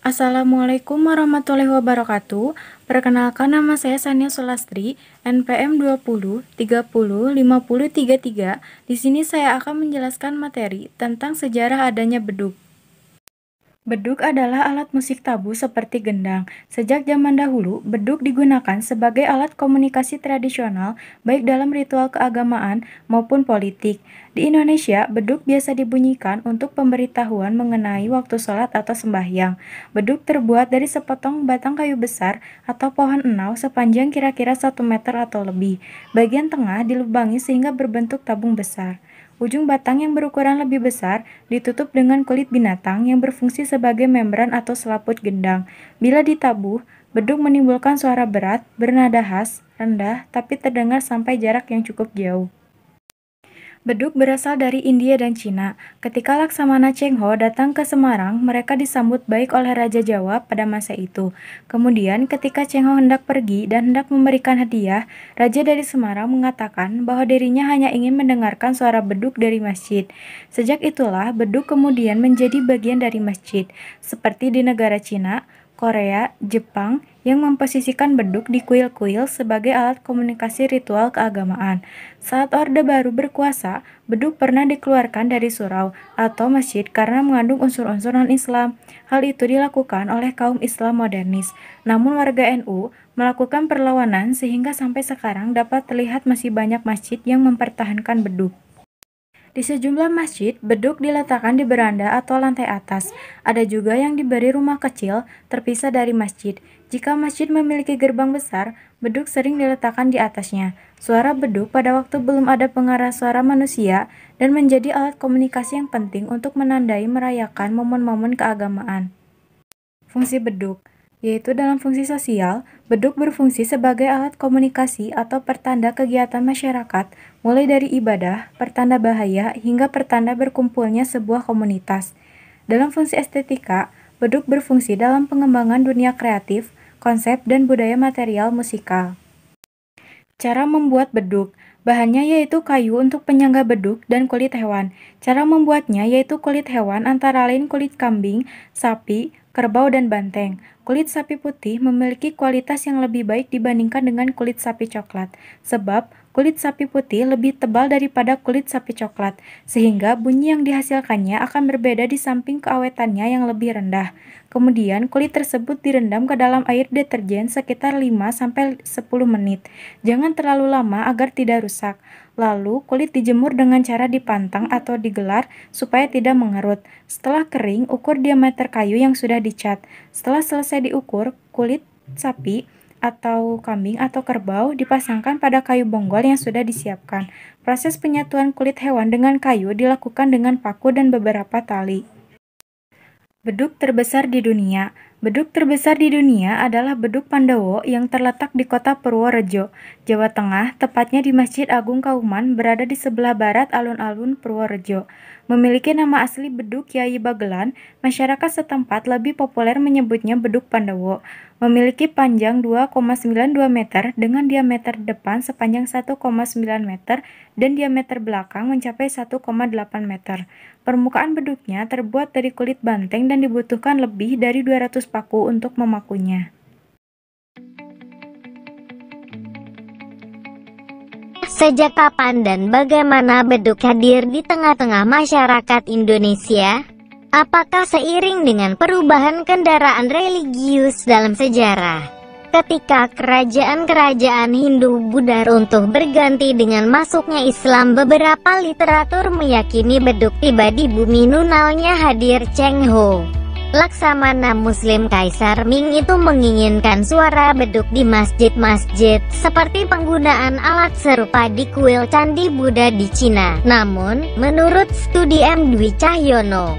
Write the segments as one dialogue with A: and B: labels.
A: Assalamualaikum warahmatullahi wabarakatuh. Perkenalkan, nama saya Sania Sulastri, NPM 20 30 50 33. Di sini saya akan menjelaskan materi tentang sejarah adanya beduk. Beduk adalah alat musik tabu seperti gendang. Sejak zaman dahulu, beduk digunakan sebagai alat komunikasi tradisional baik dalam ritual keagamaan maupun politik. Di Indonesia, beduk biasa dibunyikan untuk pemberitahuan mengenai waktu sholat atau sembahyang. Beduk terbuat dari sepotong batang kayu besar atau pohon enau sepanjang kira-kira 1 meter atau lebih. Bagian tengah dilubangi sehingga berbentuk tabung besar. Ujung batang yang berukuran lebih besar ditutup dengan kulit binatang yang berfungsi sebagai membran atau selaput gendang. Bila ditabuh, beduk menimbulkan suara berat, bernada khas, rendah, tapi terdengar sampai jarak yang cukup jauh. Beduk berasal dari India dan Cina. Ketika Laksamana Cheng Ho datang ke Semarang, mereka disambut baik oleh Raja Jawa pada masa itu. Kemudian, ketika Cheng Ho hendak pergi dan hendak memberikan hadiah, Raja dari Semarang mengatakan bahwa dirinya hanya ingin mendengarkan suara beduk dari masjid. Sejak itulah, beduk kemudian menjadi bagian dari masjid, seperti di negara Cina, Korea, Jepang, yang memposisikan beduk di kuil-kuil sebagai alat komunikasi ritual keagamaan. Saat Orde Baru berkuasa, beduk pernah dikeluarkan dari surau atau masjid karena mengandung unsur-unsur non-Islam. Hal itu dilakukan oleh kaum Islam modernis. Namun warga NU melakukan perlawanan sehingga sampai sekarang dapat terlihat masih banyak masjid yang mempertahankan beduk. Di sejumlah masjid, beduk diletakkan di beranda atau lantai atas. Ada juga yang diberi rumah kecil terpisah dari masjid. Jika masjid memiliki gerbang besar, beduk sering diletakkan di atasnya. Suara beduk pada waktu belum ada pengarah suara manusia dan menjadi alat komunikasi yang penting untuk menandai merayakan momen-momen keagamaan. Fungsi beduk yaitu dalam fungsi sosial, beduk berfungsi sebagai alat komunikasi atau pertanda kegiatan masyarakat, mulai dari ibadah, pertanda bahaya, hingga pertanda berkumpulnya sebuah komunitas. Dalam fungsi estetika, beduk berfungsi dalam pengembangan dunia kreatif, konsep, dan budaya material musikal. Cara membuat beduk. Bahannya yaitu kayu untuk penyangga beduk dan kulit hewan. Cara membuatnya yaitu kulit hewan antara lain kulit kambing, sapi, kerbau, dan banteng. Kulit sapi putih memiliki kualitas yang lebih baik dibandingkan dengan kulit sapi coklat, sebab kulit sapi putih lebih tebal daripada kulit sapi coklat, sehingga bunyi yang dihasilkannya akan berbeda di samping keawetannya yang lebih rendah. Kemudian, kulit tersebut direndam ke dalam air deterjen sekitar 5-10 menit. Jangan terlalu lama agar tidak rusak. Lalu, kulit dijemur dengan cara dipantang atau digelar supaya tidak mengerut. Setelah kering, ukur diameter kayu yang sudah dicat. Setelah selesai diukur, kulit sapi atau kambing atau kerbau dipasangkan pada kayu bonggol yang sudah disiapkan. Proses penyatuan kulit hewan dengan kayu dilakukan dengan paku dan beberapa tali. Beduk terbesar di dunia. Beduk terbesar di dunia adalah Beduk Pandowo yang terletak di kota Purworejo, Jawa Tengah, tepatnya di Masjid Agung Kauman berada di sebelah barat alun-alun Purworejo. Memiliki nama asli Beduk Kyai Bagelan, masyarakat setempat lebih populer menyebutnya Beduk Pandowo. Memiliki panjang 2,92 meter dengan diameter depan sepanjang 1,9 meter dan diameter belakang mencapai 1,8 meter. Permukaan beduknya terbuat dari kulit banteng dan dibutuhkan lebih dari 200 paku untuk memakunya.
B: Sejak kapan dan bagaimana beduk hadir di tengah-tengah masyarakat Indonesia? Apakah seiring dengan perubahan kendaraan religius dalam sejarah? Ketika kerajaan-kerajaan Hindu-Buddha runtuh berganti dengan masuknya Islam, beberapa literatur meyakini beduk tiba di bumi nunalnya hadir Cheng Ho. Laksamana Muslim Kaisar Ming itu menginginkan suara beduk di masjid-masjid, seperti penggunaan alat serupa di kuil Candi Buddha di Cina. Namun, menurut studi M. Dwi Cahyono,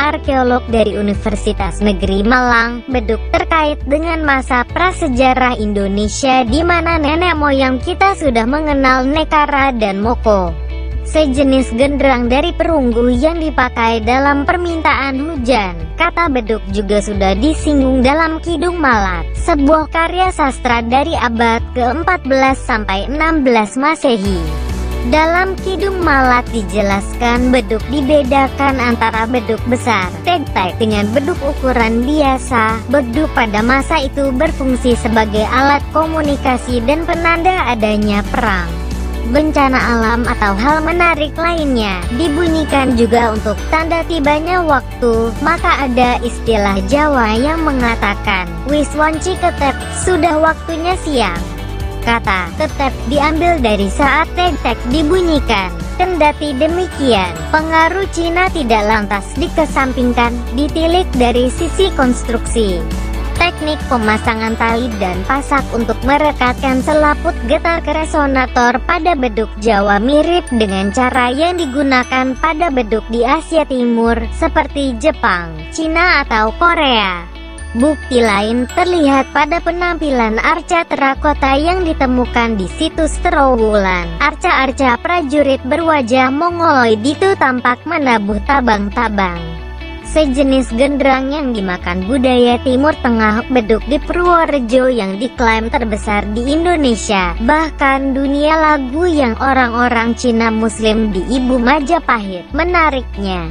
B: arkeolog dari Universitas Negeri Malang, beduk terkait dengan masa prasejarah Indonesia di mana nenek moyang kita sudah mengenal nekara dan moko, sejenis genderang dari perunggu yang dipakai dalam permintaan hujan. Kata beduk juga sudah disinggung dalam Kidung Malat, sebuah karya sastra dari abad ke-14 sampai 16 Masehi. Dalam Kidung Malat dijelaskan beduk dibedakan antara beduk besar, tek-tek, dengan beduk ukuran biasa. Beduk pada masa itu berfungsi sebagai alat komunikasi dan penanda adanya perang, bencana alam atau hal menarik lainnya. Dibunyikan juga untuk tanda tibanya waktu. Maka ada istilah Jawa yang mengatakan, "Wis wanci ketep, sudah waktunya siang." Kata tetep diambil dari saat tek-tek dibunyikan. Kendati demikian, pengaruh Cina tidak lantas dikesampingkan. Ditilik dari sisi konstruksi, teknik pemasangan tali dan pasak untuk merekatkan selaput getar resonator pada beduk Jawa mirip dengan cara yang digunakan pada beduk di Asia Timur seperti Jepang, Cina atau Korea. Bukti lain terlihat pada penampilan arca terakota yang ditemukan di situs Trowulan. Arca-arca prajurit berwajah mongoloid itu tampak menabuh tabang-tabang, sejenis genderang yang dimakan budaya Timur Tengah. Beduk di Purworejo yang diklaim terbesar di Indonesia, bahkan dunia lagu yang orang-orang Cina Muslim di Ibu Majapahit. Menariknya,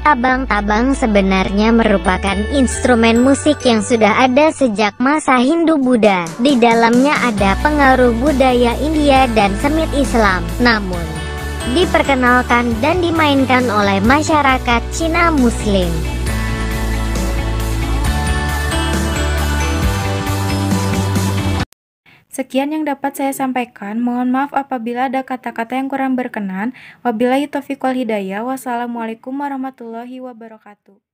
B: tabang-tabang sebenarnya merupakan instrumen musik yang sudah ada sejak masa Hindu-Buddha. Di dalamnya ada pengaruh budaya India dan Semit Islam, namun diperkenalkan dan dimainkan oleh masyarakat Cina Muslim.
A: Sekian yang dapat saya sampaikan. Mohon maaf apabila ada kata-kata yang kurang berkenan. Wabillahi taufiq wal hidayah. Wassalamualaikum warahmatullahi wabarakatuh.